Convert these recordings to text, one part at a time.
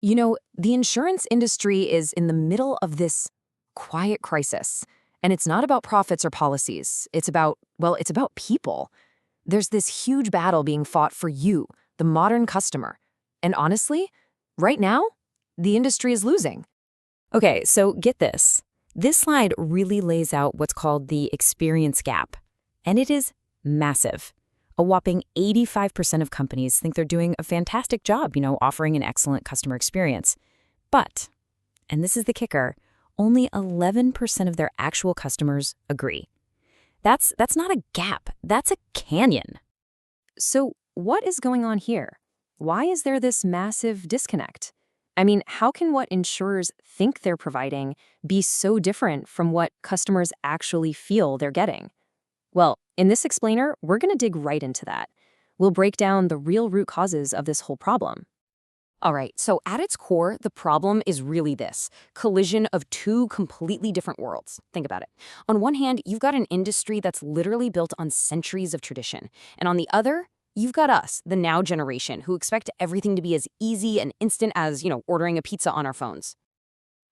The insurance industry is in the middle of this quiet crisis. And it's not about profits or policies. It's about people. There's this huge battle being fought for you, the modern customer. And honestly, right now, the industry is losing. Okay, so get this. This slide really lays out what's called the experience gap. And it is massive. A whopping 85% of companies think they're doing a fantastic job, offering an excellent customer experience. But, and this is the kicker, only 11% of their actual customers agree. That's not a gap, that's a canyon. So what is going on here? Why is there this massive disconnect? I mean, how can what insurers think they're providing be so different from what customers actually feel they're getting? Well, in this explainer, we're going to dig right into that. We'll break down the real root causes of this whole problem. All right, so at its core, the problem is really this collision of two completely different worlds. Think about it. On one hand, you've got an industry that's literally built on centuries of tradition. And on the other, you've got us, the now generation, who expect everything to be as easy and instant as, ordering a pizza on our phones.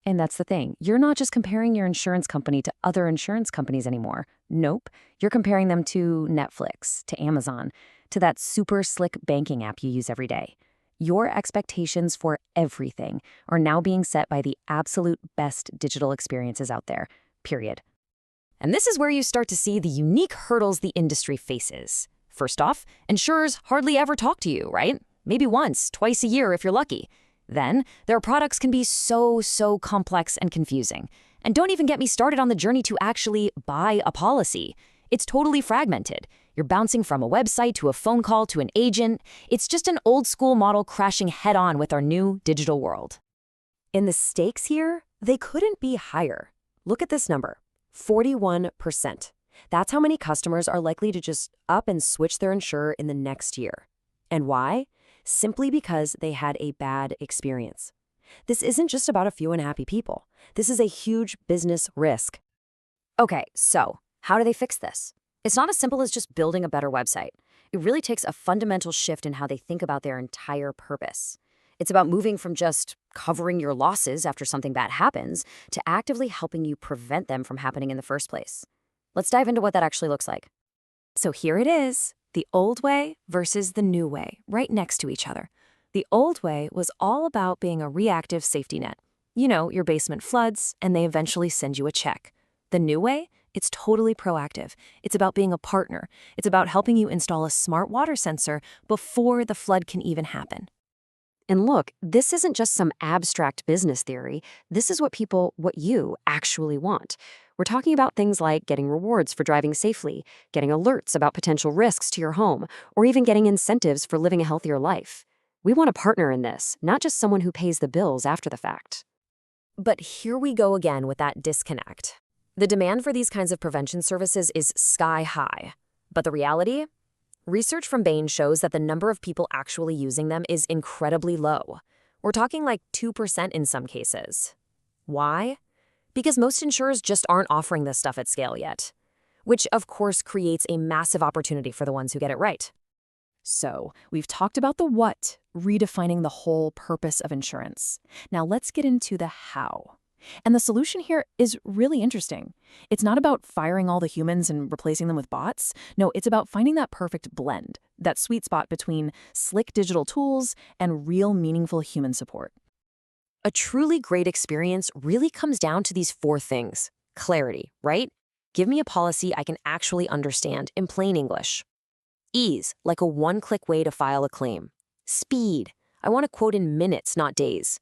And that's the thing. You're not just comparing your insurance company to other insurance companies anymore. Nope. You're comparing them to Netflix, to Amazon, to that super slick banking app you use every day. Your expectations for everything are now being set by the absolute best digital experiences out there, period. And this is where you start to see the unique hurdles the industry faces. First off, insurers hardly ever talk to you, right? Maybe once, twice a year if you're lucky. Then, their products can be so complex and confusing. And don't even get me started on the journey to actually buy a policy. It's totally fragmented. You're bouncing from a website to a phone call to an agent. It's just an old school model crashing head-on with our new digital world. And the stakes here, they couldn't be higher. Look at this number, 41%. That's how many customers are likely to just up and switch their insurer in the next year. And why? Simply because they had a bad experience. This isn't just about a few unhappy people. This is a huge business risk. Okay, so how do they fix this? It's not as simple as just building a better website. It really takes a fundamental shift in how they think about their entire purpose. It's about moving from just covering your losses after something bad happens to actively helping you prevent them from happening in the first place. Let's dive into what that actually looks like. So here it is. The old way versus the new way, right next to each other. The old way was all about being a reactive safety net. Your basement floods, and they eventually send you a check. The new way, it's totally proactive. It's about being a partner. It's about helping you install a smart water sensor before the flood can even happen. And look, this isn't just some abstract business theory. This is what you actually want. We're talking about things like getting rewards for driving safely, getting alerts about potential risks to your home, or even getting incentives for living a healthier life. We want a partner in this, not just someone who pays the bills after the fact. But here we go again with that disconnect. The demand for these kinds of prevention services is sky high. But the reality? Research from Bain shows that the number of people actually using them is incredibly low. We're talking like 2% in some cases. Why? Because most insurers just aren't offering this stuff at scale yet, which of course creates a massive opportunity for the ones who get it right. So, we've talked about the what, redefining the whole purpose of insurance. Now let's get into the how. And the solution here is really interesting. It's not about firing all the humans and replacing them with bots. No, it's about finding that perfect blend, that sweet spot between slick digital tools and real meaningful human support. A truly great experience really comes down to these four things. Clarity, right? Give me a policy I can actually understand in plain English. Ease, like a one-click way to file a claim. Speed, I want a quote in minutes, not days.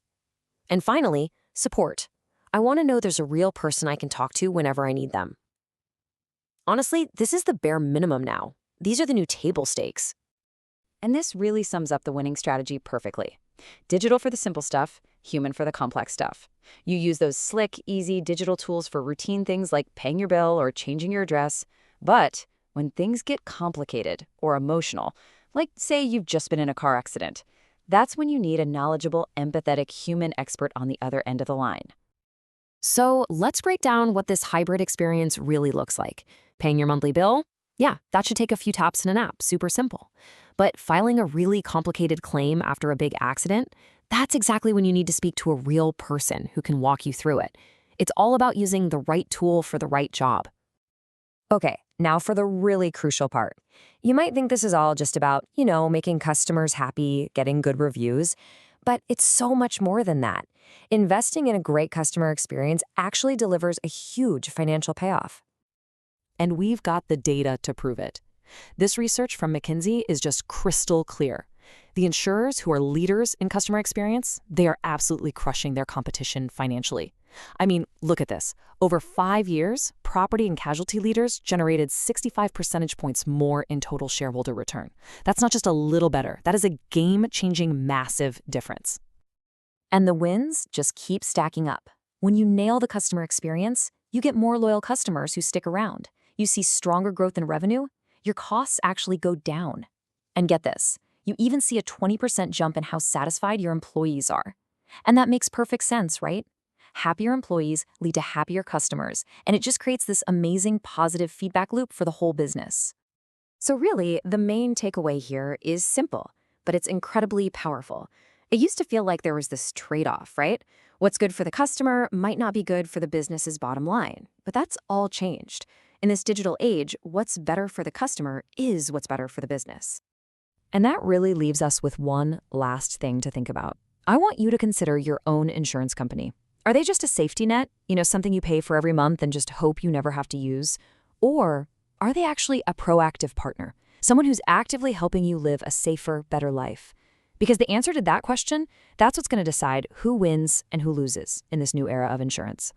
And finally, support. I want to know there's a real person I can talk to whenever I need them. Honestly, this is the bare minimum now. These are the new table stakes. And this really sums up the winning strategy perfectly. Digital for the simple stuff, human for the complex stuff. You use those slick, easy digital tools for routine things like paying your bill or changing your address. But when things get complicated or emotional, like say you've just been in a car accident, that's when you need a knowledgeable, empathetic human expert on the other end of the line. So let's break down what this hybrid experience really looks like. Paying your monthly bill? Yeah, that should take a few taps in an app, super simple. But filing a really complicated claim after a big accident, That's exactly when you need to speak to a real person who can walk you through it. It's all about using the right tool for the right job. Okay, now for the really crucial part. You might think this is all just about, making customers happy, getting good reviews, but it's so much more than that. Investing in a great customer experience actually delivers a huge financial payoff. And we've got the data to prove it. This research from McKinsey is just crystal clear. The insurers who are leaders in customer experience, they are absolutely crushing their competition financially. I mean, look at this. Over 5 years, property and casualty leaders generated 65 percentage points more in total shareholder return. That's not just a little better. That is a game-changing, massive difference. And the wins just keep stacking up. When you nail the customer experience, you get more loyal customers who stick around. You see stronger growth in revenue. Your costs actually go down. And get this, you even see a 20% jump in how satisfied your employees are. And that makes perfect sense, right? Happier employees lead to happier customers, and it just creates this amazing positive feedback loop for the whole business. So really, the main takeaway here is simple, but it's incredibly powerful. It used to feel like there was this trade-off, right? What's good for the customer might not be good for the business's bottom line, but that's all changed. In this digital age, what's better for the customer is what's better for the business. And that really leaves us with one last thing to think about. I want you to consider your own insurance company. Are they just a safety net, something you pay for every month and just hope you never have to use? Or are they actually a proactive partner, someone who's actively helping you live a safer, better life? Because the answer to that question, that's what's going to decide who wins and who loses in this new era of insurance.